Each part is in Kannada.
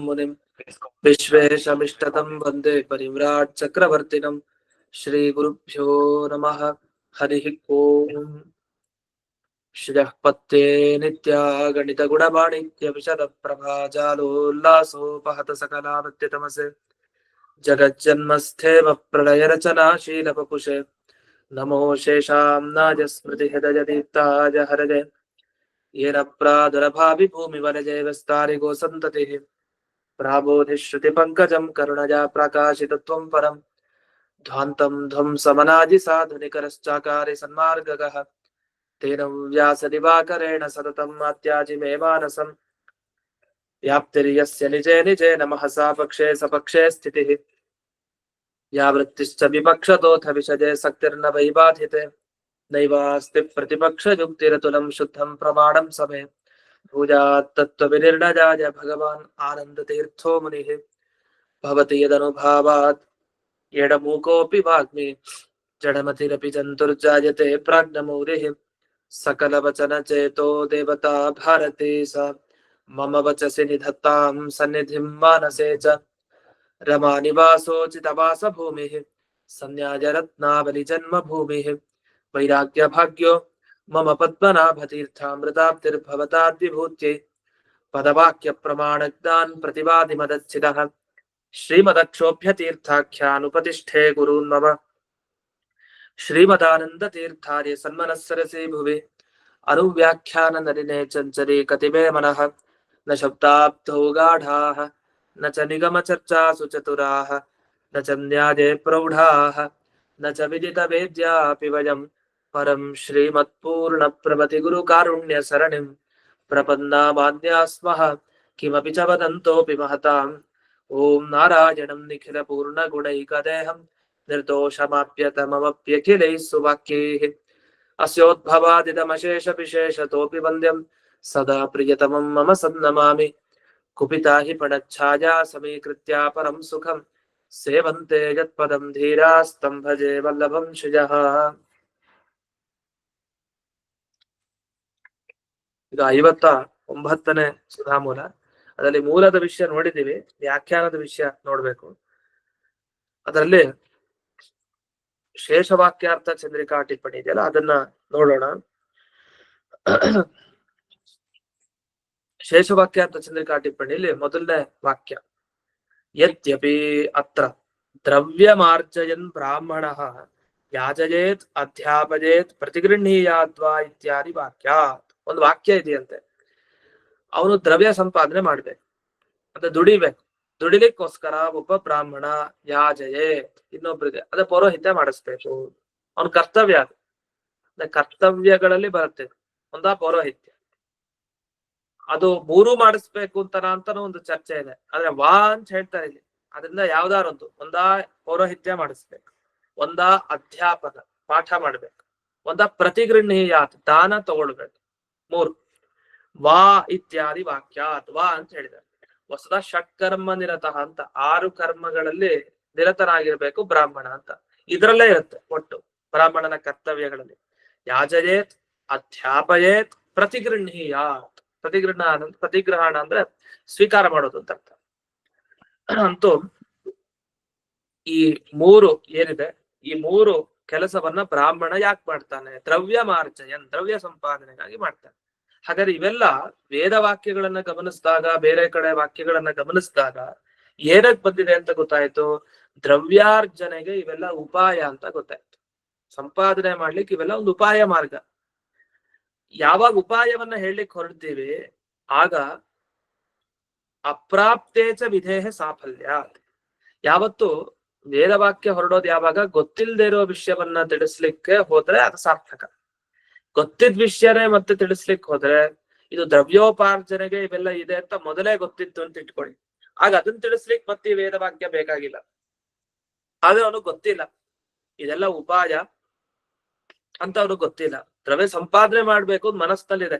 मुनिं विश्वेशमिष्टतं वन्दे परिव्राट् चक्रवर्तिनं श्रीगुरुभ्यो नमः। हरिः ओम्। श्रियः पत्ते नित्या गणितगुणवाणिज्यविशदप्रभाजालोल्लासोपहत सकलावत्यतमसे जगज्जन्मस्थेम प्रलयरचनाशीलपपुषे नमो शेषाम्नाय स्मृतिहृदयदीप्ताय हरजे येन प्रादुरभावि भूमिवनजे विस्तारिगो सन्ततिः प्राबोधिश्रुतिपङ्कजं करुणया प्रकाशितत्वं परं ध्वान्तं ध्वंसमनादि साधुनिकरश्चाकारि सन्मार्गगः तेन व्यासदिवाकरेण सततम् अत्याजि मे मानसं व्याप्तिर्यस्य निजे निजे नमः सा पक्षे सपक्षे स्थितिः या वृत्तिश्च विपक्षतोऽथ विषजे शक्तिर्न वै बाधिते नैवास्ति प्रतिपक्षयुक्तिरतुलं शुद्धं प्रमाणं समे भूयात्तत्त्वविनिर्णयाय भगवान् आनन्दतीर्थो मुनिः भवति यदनुभावात् एडमूकोऽपि वाग्मी जडमतिरपि जन्तुर्जायते प्राज्ञमौलिः सकलवचनचेतो देवता भारती सा मम वचसि निधत्तां सन्निधिं मानसे च रमानिवासोचितवासभूमिः संन्यायरत्नावलिजन्मभूमिः वैराग्यभाग्यो मम पद्मनाभतीर्थामृताब्धिर्भवताद्विभूत्यै पदवाक्यप्रमाणज्ञान् प्रतिवादिमदच्छिदः श्रीमदक्षोभ्यतीर्थाख्यानुपतिष्ठे गुरून् मम श्रीमदानन्दतीर्थार्य सन्मनस्सरसि भुवि अनुव्याख्याननलिने चञ्चले कतिमे मनः न शब्दाब्धौ गाढाः न च निगमचर्चासु चतुराः न च न्याये प्रौढाः न च विदितवेद्यापि वयं परं श्रीमत्पूर्णप्रभतिगुरुकारुण्यसरणिं प्रपन्नामान्या स्मः किमपि च वदन्तोऽपि महताम् ॐ नारायणं निखिलपूर्णगुणैकदेहं निर्दोषमाप्यतममप्यखिलैः सुवाक्यैः अस्योद्भवादिदमशेषविशेषतोऽपि वन्द्यं सदा प्रियतमं मम सन्नमामि कुपिता हि फणच्छाया समीकृत्या परं सुखं सेवन्ते यत्पदं धीरास्तं भजे वल्लभं श्रियः। ಈಗ 59ನೇ ಸುಧಾಮೂಲ. ಅದರಲ್ಲಿ ಮೂಲದ ವಿಷಯ ನೋಡಿದೀವಿ, ವ್ಯಾಖ್ಯಾನದ ವಿಷಯ ನೋಡ್ಬೇಕು. ಅದರಲ್ಲಿ ಶೇಷವಾಕ್ಯಾರ್ಥ ಚಂದ್ರಿಕಾ ಟಿಪ್ಪಣಿ ಇದೆಯಲ್ಲ, ಅದನ್ನ ನೋಡೋಣ. ಶೇಷವಾಕ್ಯಾರ್ಥ ಚಂದ್ರಿಕಾ ಟಿಪ್ಪಣಿಯಲ್ಲಿ ಮೊದಲನೇ ವಾಕ್ಯ, ಯದ್ಯಪಿ ಅತ್ರ ದ್ರವ್ಯಮಾರ್ಜಯನ್ ಬ್ರಾಹ್ಮಣಃ ಯಾಜಯೇತ್ ಅಧ್ಯಾಪಯೇತ್ ಪ್ರತಿಗೃಹೀಯಾದ್ವಾ ಇತ್ಯಾದಿ ವಾಕ್ಯಾತ್. ಒಂದು ವಾಕ್ಯ ಇದೆಯಂತೆ, ಅವನು ದ್ರವ್ಯ ಸಂಪಾದನೆ ಮಾಡ್ಬೇಕು, ಅಂದ್ರೆ ದುಡಿಬೇಕು. ದುಡಿಲಿಕ್ಕೋಸ್ಕರ ಒಬ್ಬ ಬ್ರಾಹ್ಮಣ ಯಾಜಯೇತ್, ಇನ್ನೊಬ್ರಿಗೆ ಅದೇ ಪೌರೋಹಿತ್ಯ ಮಾಡಿಸ್ಬೇಕು. ಅವನ ಕರ್ತವ್ಯ ಅದು. ಕರ್ತವ್ಯಗಳಲ್ಲಿ ಬರುತ್ತೆ ಒಂದ ಪೌರೋಹಿತ್ಯ. ಅದು ಮೂರು ಮಾಡಿಸ್ಬೇಕು ಅಂತಾನು ಒಂದು ಚರ್ಚೆ ಇದೆ. ಆದ್ರೆ ವಾ ಅಂತ ಹೇಳ್ತಾರೆ ಇಲ್ಲಿ. ಅದರಿಂದ ಯಾವ್ದಾರೊಂದು ಒಂದಾ ಪೌರೋಹಿತ್ಯ ಮಾಡಿಸ್ಬೇಕು, ಒಂದಾ ಅಧ್ಯಾಪಕ ಪಾಠ ಮಾಡ್ಬೇಕು, ಒಂದ ಪ್ರತಿಗೃಹೀಯಾತ್ ದಾನ ತಗೊಳ್ಬೇಕು. ಮೂರು ವಾ ಇತ್ಯಾದಿ ವಾಕ್ಯಾತ್. ವಾ ಅಂತ ಹೇಳಿದ್ದಾರೆ. ವಸ್ತುತ ಷಟ್ಕರ್ಮ ನಿರತಃ ಅಂತ 6 ಕರ್ಮಗಳಲ್ಲಿ ನಿರತನಾಗಿರ್ಬೇಕು ಬ್ರಾಹ್ಮಣ ಅಂತ ಇದರಲ್ಲೇ ಇರುತ್ತೆ. ಒಟ್ಟು ಬ್ರಾಹ್ಮಣನ ಕರ್ತವ್ಯಗಳಲ್ಲಿ ಯಾಜಯೇತ್, ಅಧ್ಯಾಪಯೇತ್, ಪ್ರತಿಗೃಹೀಯಾತ್. ಪ್ರತಿಗ್ರಹಣ ಅಂದ್ರೆ ಸ್ವೀಕಾರ ಮಾಡೋದು ಅಂತ ಅರ್ಥ. ಅಂತೂ ಈ ಮೂರು ಏನಿದೆ, ಈ ಮೂರು ಕೆಲಸವನ್ನ ಬ್ರಾಹ್ಮಣ ಯಾಕೆ ಮಾಡ್ತಾನೆ? ದ್ರವ್ಯ ಮಾರ್ಜಯನ್, ದ್ರವ್ಯ ಸಂಪಾದನೆಗಾಗಿ ಮಾಡ್ತಾನೆ. ಹಾಗಾದ್ರೆ ಇವೆಲ್ಲ ವೇದ ವಾಕ್ಯಗಳನ್ನ ಗಮನಿಸಿದಾಗ, ಬೇರೆ ಕಡೆ ವಾಕ್ಯಗಳನ್ನ ಗಮನಿಸಿದಾಗ ಏನಕ್ ಬಂದಿದೆ ಅಂತ ಗೊತ್ತಾಯ್ತು. ದ್ರವ್ಯಾರ್ಜನೆಗೆ ಇವೆಲ್ಲ ಉಪಾಯ ಅಂತ ಗೊತ್ತಾಯ್ತು. ಸಂಪಾದನೆ ಮಾಡ್ಲಿಕ್ಕೆ ಇವೆಲ್ಲ ಒಂದು ಉಪಾಯ ಮಾರ್ಗ. ಯಾವಾಗ ಉಪಾಯವನ್ನ ಹೇಳಲಿಕ್ಕೆ ಹೊರಡ್ತೀವಿ ಆಗ ಅಪ್ರಾಪ್ತೇಚ ವಿಧೇಹ ಸಾಫಲ್ಯ. ಯಾವತ್ತು ವೇದವಾಕ್ಯ ಹೊರಡೋದು ಯಾವಾಗ ಗೊತ್ತಿಲ್ಲದೆ ಇರೋ ವಿಷಯವನ್ನ ತಿಳಿಸ್ಲಿಕ್ಕೆ ಹೋದ್ರೆ ಅದು ಸಾರ್ಥಕ. ಗೊತ್ತಿದ್ ವಿಷಯನೇ ಮತ್ತೆ ತಿಳಿಸ್ಲಿಕ್ಕೆ ಹೋದ್ರೆ, ಇದು ದ್ರವ್ಯೋಪಾರ್ಜನೆಗೆ ಇವೆಲ್ಲ ಇದೆ ಅಂತ ಮೊದಲೇ ಗೊತ್ತಿತ್ತು ಅಂತ ಇಟ್ಕೊಳ್ಳಿ, ಆಗ ಅದನ್ನ ತಿಳಿಸ್ಲಿಕ್ಕೆ ಮತ್ತೆ ಈ ವೇದವಾಕ್ಯ ಬೇಕಾಗಿಲ್ಲ. ಆದ್ರೆ ಅವನು ಗೊತ್ತಿಲ್ಲ ಇದೆಲ್ಲ ಉಪಾಯ ಅಂತ, ಅವ್ನಿಗೆ ಗೊತ್ತಿಲ್ಲ. ದ್ರವ್ಯ ಸಂಪಾದನೆ ಮಾಡ್ಬೇಕು ಮನಸ್ಸಿನಲ್ಲಿದೆ,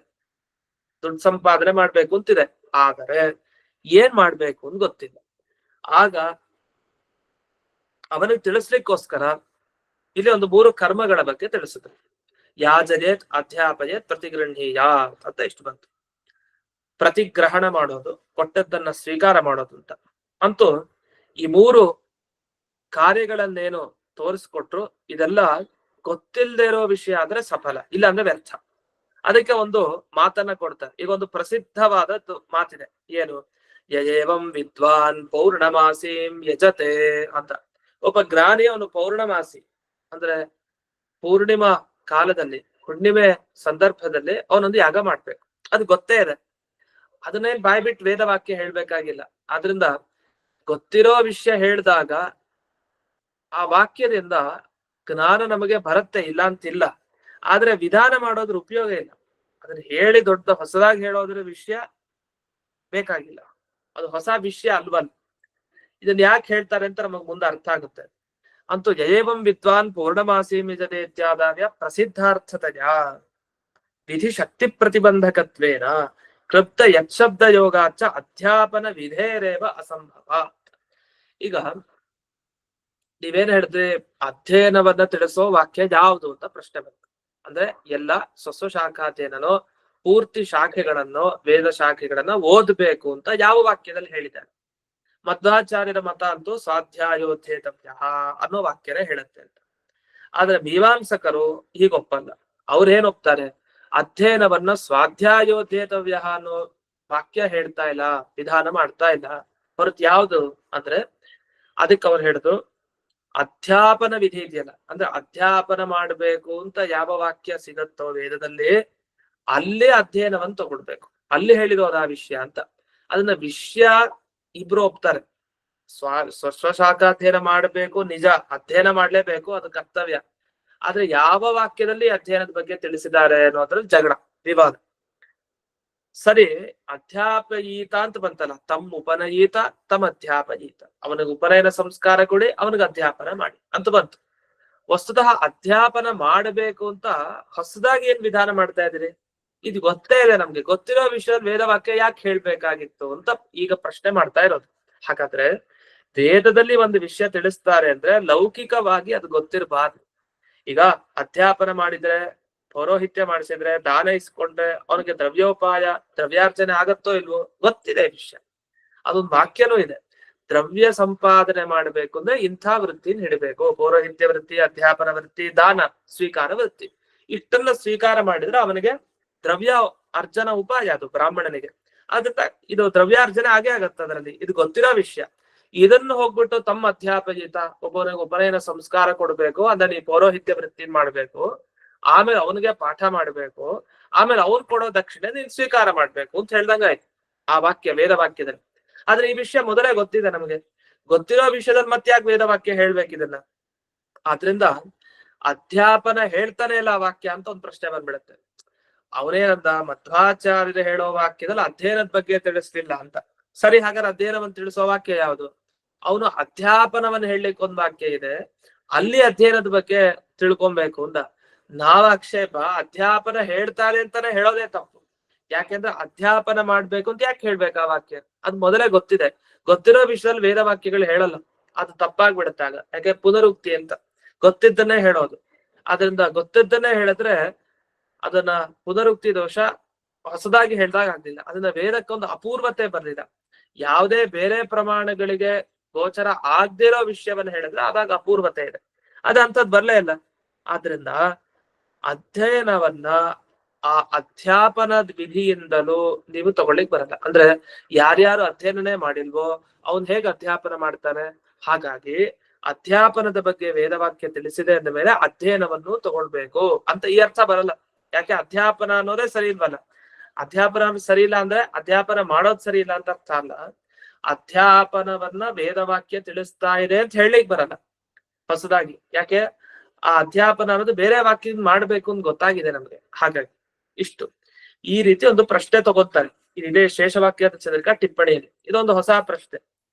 ದುಡ್ಡು ಸಂಪಾದನೆ ಮಾಡ್ಬೇಕು ಅಂತಿದೆ, ಆದರೆ ಏನ್ ಮಾಡ್ಬೇಕು ಅಂತ ಗೊತ್ತಿಲ್ಲ. ಆಗ ಅವನಿಗೆ ತಿಳಿಸ್ಲಿಕ್ಕೋಸ್ಕರ ಇಲ್ಲಿ ಒಂದು 3 ಕರ್ಮಗಳ ಬಗ್ಗೆ ತಿಳಿಸಿದ್ರು. ಯಾಜಯೇತ್, ಅಧ್ಯಾಪಯೇತ್, ಪ್ರತಿಗೃಹೀಯಾತ್ ಅಂತ ಇಷ್ಟು ಬಂತು. ಪ್ರತಿಗ್ರಹಣ ಮಾಡೋದು, ಕೊಟ್ಟದ್ದನ್ನ ಸ್ವೀಕಾರ ಮಾಡೋದು ಅಂತ. ಅಂತೂ ಈ 3 ಕಾರ್ಯಗಳನ್ನೇನು ತೋರಿಸ್ಕೊಟ್ರು, ಇದೆಲ್ಲ ಗೊತ್ತಿಲ್ಲದೆ ಇರೋ ವಿಷಯ ಆದ್ರೆ ಸಫಲ, ಇಲ್ಲ ಅಂದ್ರೆ ವ್ಯರ್ಥ. ಅದಕ್ಕೆ ಒಂದು ಮಾತನ್ನ ಕೊಡ್ತಾರೆ. ಈಗ ಒಂದು ಪ್ರಸಿದ್ಧವಾದ ಮಾತಿದೆ, ಏನು? ಯಯೇವಂ ವಿದ್ವಾನ್ ಪೌರ್ಣಮಾಸೀಂ ಯಜತೆ ಅಂತ. ಒಬ್ಬ ಜ್ಞಾನಿ ಅವನು ಪೌರ್ಣಮಾಸಿ ಅಂದ್ರೆ ಪೂರ್ಣಿಮಾ ಕಾಲದಲ್ಲಿ, ಹುಣ್ಣಿಮೆ ಸಂದರ್ಭದಲ್ಲಿ ಅವನೊಂದು ಯಾಗ ಮಾಡ್ಬೇಕು. ಅದು ಗೊತ್ತೇ ಇದೆ, ಅದನ್ನೇನ್ ಬಾಯ್ಬಿಟ್ಟು ವೇದವಾಕ್ಯ ಹೇಳ್ಬೇಕಾಗಿಲ್ಲ. ಆದ್ರಿಂದ ಗೊತ್ತಿರೋ ವಿಷಯ ಹೇಳಿದಾಗ ಆ ವಾಕ್ಯದಿಂದ ಜ್ಞಾನ ನಮಗೆ ಬರುತ್ತೆ, ಇಲ್ಲ ಅಂತಿಲ್ಲ. ಆದ್ರೆ ವಿಧಾನ ಮಾಡೋದ್ರ ಉಪಯೋಗ ಇಲ್ಲ. ಅದನ್ನ ಹೇಳಿ ದೊಡ್ಡ ಹೊಸದಾಗಿ ಹೇಳೋದ್ರ ವಿಷಯ ಬೇಕಾಗಿಲ್ಲ, ಅದು ಹೊಸ ವಿಷಯ ಅಲ್ವಲ್ಲ. ಇದನ್ನ ಯಾಕೆ ಹೇಳ್ತಾರೆ ಅಂತ ನಮಗ್ ಮುಂದೆ ಅರ್ಥ ಆಗುತ್ತೆ. ಅಂತೂ ಯಯೇವಂ ವಿದ್ವಾನ್ ಪೂರ್ಣಮಾಸಿ ಮಿಜತೆ ಇತ್ಯಾದಾವ್ಯ ಪ್ರಸಿದ್ಧಾರ್ಥತೆಯ ವಿಧಿ ಶಕ್ತಿ ಪ್ರತಿಬಂಧಕತ್ವೇನ ಕೃಪ್ತ ಯತ್ಶಬ್ದ ಯೋಗಾಚ ಅಧ್ಯಾಪನ ವಿಧೇರೇವ ಅಸಂಭವ. ಈಗ ನೀವೇನ್ ಹೇಳಿದ್ರಿ, ಅಧ್ಯಯನವನ್ನ ತಿಳಿಸೋ ವಾಕ್ಯ ಯಾವುದು ಅಂತ ಪ್ರಶ್ನೆ ಬಂತು. ಅಂದ್ರೆ ಎಲ್ಲ ಸ್ವಸ್ವಶಾಖಾಧ್ಯಯನನೋ ಪೂರ್ತಿ ಶಾಖೆಗಳನ್ನೋ ವೇದ ಶಾಖೆಗಳನ್ನ ಓದ್ಬೇಕು ಅಂತ ಯಾವ ವಾಕ್ಯದಲ್ಲಿ ಹೇಳಿದ್ದಾರೆ? ಮಧ್ವಾಚಾರ್ಯರ ಮತ ಅಂತೂ ಸ್ವಾಧ್ಯಾಯೋಧ್ಯೇತವ್ಯ ಅನ್ನೋ ವಾಕ್ಯನೇ ಹೇಳುತ್ತೆ ಅಂತ. ಆದ್ರೆ ಮೀಮಾಂಸಕರು ಹೀಗೊಪ್ಪಲ್ಲ. ಅವ್ರೇನ್ ಒಪ್ತಾರೆ? ಅಧ್ಯಯನವನ್ನ ಸ್ವಾಧ್ಯಾಯೋಧ್ಯೇತವ್ಯ ಅನ್ನೋ ವಾಕ್ಯ ಹೇಳ್ತಾ ಇಲ್ಲ, ವಿಧಾನ ಮಾಡ್ತಾ ಇಲ್ಲ. ಹೊರತು ಯಾವ್ದು ಅಂದ್ರೆ ಅದಕ್ಕೆ ಅವ್ರು ಹೇಳಿದ್ರು ಅಧ್ಯಾಪನ ವಿಧಿ ಇದೆಯಲ್ಲ, ಅಂದ್ರೆ ಅಧ್ಯಾಪನ ಮಾಡ್ಬೇಕು ಅಂತ ಯಾವ ವಾಕ್ಯ ಸಿಗತ್ತೋ ವೇದದಲ್ಲಿ, ಅಲ್ಲೇ ಅಧ್ಯಯನವನ್ನು ತಗೊಳ್ಬೇಕು, ಅಲ್ಲಿ ಹೇಳಿರೋದು ಆ ವಿಷಯ ಅಂತ. ಅದನ್ನ ವಿಷಯ ಇಬ್ರು ಒಪ್ತಾರೆ. ಸ್ವಶಾಖಾಧ್ಯಯನ ಮಾಡ್ಬೇಕು, ನಿಜ, ಅಧ್ಯಯನ ಮಾಡ್ಲೇಬೇಕು, ಅದು ಕರ್ತವ್ಯ. ಆದ್ರೆ ಯಾವ ವಾಕ್ಯದಲ್ಲಿ ಅಧ್ಯಯನದ ಬಗ್ಗೆ ತಿಳಿಸಿದ್ದಾರೆ ಅನ್ನೋದ್ರಲ್ಲಿ ಜಗಳ, ವಿವಾದ. ಸರಿ, ಅಧ್ಯಾಪಯೀತ ಅಂತ ಬಂತಲ್ಲ, ತಮ್ಮ ಉಪನಯೀತ ತಮ್ಮ ಅಧ್ಯಾಪಯೀತ, ಅವನಿಗೆ ಉಪನಯನ ಸಂಸ್ಕಾರ ಕೊಡಿ, ಅವನಿಗೆ ಅಧ್ಯಾಪನ ಮಾಡಿ ಅಂತ ಬಂತು. ವಸ್ತುತಃ ಅಧ್ಯಾಪನ ಮಾಡಬೇಕು ಅಂತ ಹೊಸದಾಗಿ ಏನ್ ವಿಧಾನ ಮಾಡ್ತಾ ಇದ್ದೀರಿ? ಇದು ಗೊತ್ತೇ ಇದೆ ನಮ್ಗೆ, ಗೊತ್ತಿರೋ ವಿಷಯದ ವೇದವಾಕ್ಯ ಯಾಕೆ ಹೇಳ್ಬೇಕಾಗಿತ್ತು ಅಂತ ಈಗ ಪ್ರಶ್ನೆ ಮಾಡ್ತಾ ಇರೋದು. ಹಾಗಾದ್ರೆ ವೇದದಲ್ಲಿ ಒಂದು ವಿಷಯ ತಿಳಿಸ್ತಾರೆ ಅಂದ್ರೆ ಲೌಕಿಕವಾಗಿ ಅದು ಗೊತ್ತಿರಬಾರ್ದು. ಈಗ ಅಧ್ಯಾಪನ ಮಾಡಿದ್ರೆ, ಪೌರೋಹಿತ್ಯ ಮಾಡಿಸಿದ್ರೆ, ದಾನ ಇಸ್ಕೊಂಡ್ರೆ ಅವನಿಗೆ ದ್ರವ್ಯೋಪಾಯ ದ್ರವ್ಯಾರ್ಜನೆ ಆಗತ್ತೋ ಇಲ್ವೋ ಗೊತ್ತಿದೆ ವಿಷಯ. ಅದೊಂದು ವಾಕ್ಯನೂ ಇದೆ, ದ್ರವ್ಯ ಸಂಪಾದನೆ ಮಾಡ್ಬೇಕು ಅಂದ್ರೆ ಇಂಥ ವೃತ್ತಿನ ಹಿಡಬೇಕು. ಪೌರೋಹಿತ್ಯ ವೃತ್ತಿ, ಅಧ್ಯಾಪನ ವೃತ್ತಿ, ದಾನ ಸ್ವೀಕಾರ ವೃತ್ತಿ, ಇಷ್ಟನ್ನ ಸ್ವೀಕಾರ ಮಾಡಿದ್ರೆ ಅವನಿಗೆ ದ್ರವ್ಯ ಅರ್ಜನ ಉಪಾಯ ಅದು ಬ್ರಾಹ್ಮಣನಿಗೆ. ಅದಕ್ಕೆ ಇದು ದ್ರವ್ಯಾರ್ಜನೆ ಆಗೇ ಆಗತ್ತೆ ಅದರಲ್ಲಿ, ಇದು ಗೊತ್ತಿರೋ ವಿಷಯ. ಇದನ್ನು ಹೋಗ್ಬಿಟ್ಟು ತಮ್ಮ ಅಧ್ಯಾಪಯಿತ ಒಬ್ಬನಿಗೆ ಉಪನಯನ ಸಂಸ್ಕಾರ ಕೊಡ್ಬೇಕು, ಅದನ್ನ ಈ ಪೌರೋಹಿತ್ಯ ವೃತ್ತಿ ಮಾಡ್ಬೇಕು, ಆಮೇಲೆ ಅವನಿಗೆ ಪಾಠ ಮಾಡ್ಬೇಕು, ಆಮೇಲೆ ಅವ್ನು ಕೊಡೋ ದಕ್ಷಿಣೆ ನೀನ್ ಸ್ವೀಕಾರ ಮಾಡ್ಬೇಕು ಅಂತ ಹೇಳ್ದಂಗ ಆಯ್ತು ಆ ವಾಕ್ಯ ವೇದ ವಾಕ್ಯದಲ್ಲಿ. ಆದ್ರೆ ಈ ವಿಷಯ ಮೊದಲೇ ಗೊತ್ತಿದೆ ನಮಗೆ, ಗೊತ್ತಿರೋ ವಿಷಯದಲ್ಲಿ ಮತ್ತೆ ಯಾಕೆ ವೇದ ವಾಕ್ಯ ಹೇಳ್ಬೇಕಿದನ್ನ? ಆದ್ರಿಂದ ಅಧ್ಯಾಪನ ಹೇಳ್ತಾನೆ ಇಲ್ಲ ಆ ವಾಕ್ಯ ಅಂತ ಒಂದ್ ಪ್ರಶ್ನೆ ಬಂದ್ಬಿಡುತ್ತೆ. ಅವನೇನಂದ, ಮಧ್ವಾಚಾರ್ಯರು ಹೇಳೋ ವಾಕ್ಯದಲ್ಲಿ ಅಧ್ಯಯನದ ಬಗ್ಗೆ ತಿಳಿಸ್ಲಿಲ್ಲ ಅಂತ. ಸರಿ, ಹಾಗಾದ್ರೆ ಅಧ್ಯಯನವನ್ನು ತಿಳಿಸೋ ವಾಕ್ಯ ಯಾವುದು? ಅವನು ಅಧ್ಯಾಪನವನ್ನು ಹೇಳಲಿಕ್ಕೆ ಒಂದ್ ವಾಕ್ಯ ಇದೆ, ಅಲ್ಲಿ ಅಧ್ಯಯನದ ಬಗ್ಗೆ ತಿಳ್ಕೊಬೇಕು ಅಂತ. ನಾವ್ ಆಕ್ಷೇಪ, ಅಧ್ಯಾಪನ ಹೇಳ್ತಾರೆ ಅಂತಾನೆ ಹೇಳೋದೇ ತಪ್ಪು. ಯಾಕೆಂದ್ರೆ ಅಧ್ಯಾಪನ ಮಾಡ್ಬೇಕು ಅಂತ ಯಾಕೆ ಹೇಳ್ಬೇಕು ಆ ವಾಕ್ಯ? ಅದ್ ಮೊದಲೇ ಗೊತ್ತಿದೆ. ಗೊತ್ತಿರೋ ವಿಷಯದಲ್ಲಿ ವೇದ ವಾಕ್ಯಗಳು ಹೇಳಲ್ಲ, ಅದು ತಪ್ಪಾಗ್ಬಿಡುತ್ತೆ ಆಗ. ಯಾಕೆ? ಪುನರುಕ್ತಿ ಅಂತ, ಗೊತ್ತಿದ್ದನ್ನೇ ಹೇಳೋದು. ಅದರಿಂದ ಗೊತ್ತಿದ್ದನ್ನೇ ಹೇಳಿದ್ರೆ ಅದನ್ನ ಪುನರುಕ್ತಿ ದೋಷ, ಹೊಸದಾಗಿ ಹೇಳ್ದಾಗ ಆಗ್ಲಿಲ್ಲ. ಅದನ್ನ ವೇದಕ್ಕೊಂದು ಅಪೂರ್ವತೆ ಬರ್ಲಿಲ್ಲ. ಯಾವುದೇ ಬೇರೆ ಪ್ರಮಾಣಗಳಿಗೆ ಗೋಚರ ಆಗದಿರೋ ವಿಷಯವನ್ನ ಹೇಳಿದ್ರೆ ಅದಾಗ ಅಪೂರ್ವತೆ ಇದೆ, ಅದಂಥದ್ ಬರ್ಲೇ ಇಲ್ಲ. ಆದ್ರಿಂದ ಅಧ್ಯಯನವನ್ನ ಆ ಅಧ್ಯಾಪನದ ವಿಧಿಯಿಂದಲೂ ನೀವು ತಗೊಳ್ಳಿಕ್ ಬರಲ್ಲ. ಅಂದ್ರೆ ಯಾರ್ಯಾರು ಅಧ್ಯಯನನೇ ಮಾಡಿಲ್ವೋ ಅವನ್ ಹೇಗೆ ಅಧ್ಯಾಪನ ಮಾಡ್ತಾನೆ? ಹಾಗಾಗಿ ಅಧ್ಯಾಪನದ ಬಗ್ಗೆ ವೇದವಾಕ್ಯ ತಿಳಿಸಿದೆ ಅಂದ ಮೇಲೆ ಅಧ್ಯಯನವನ್ನು ತಗೊಳ್ಬೇಕು ಅಂತ ಈ ಅರ್ಥ ಬರಲ್ಲ. ಯಾಕೆ? ಅಧ್ಯಾಪನ ಅನ್ನೋದೇ ಸರಿ ಇಲ್ವಲ್ಲ. ಅಧ್ಯಾಪನ ಸರಿ ಇಲ್ಲ ಅಂದ್ರೆ ಅಧ್ಯಾಪನ ಮಾಡೋದ್ ಸರಿ ಇಲ್ಲ ಅಂತ ಅರ್ಥ ಅಲ್ಲ. ಅಧ್ಯಾಪನವನ್ನ ವೇದವಾಕ್ಯ ತಿಳಿಸ್ತಾ ಇದೆ ಅಂತ ಹೇಳಲಿಕ್ ಬರಲ್ಲ ಹೊಸದಾಗಿ. ಯಾಕೆ? ಆ ಅಧ್ಯಾಪನ ಅನ್ನೋದು ಬೇರೆ ವಾಕ್ಯದಿಂದ ಮಾಡ್ಬೇಕು ಅಂತ ಗೊತ್ತಾಗಿದೆ ನಮ್ಗೆ. ಹಾಗಾಗಿ ಇಷ್ಟು ಈ ರೀತಿ ಒಂದು ಪ್ರಶ್ನೆ ತಗೋತಾರೆ ಇದೇ ಶೇಷವಾಕ್ಯದ ಚಂದ್ರಿಕ ಟಿಪ್ಪಣಿಯಲ್ಲಿ. ಇದೊಂದು ಹೊಸ ಪ್ರಶ್ನೆ.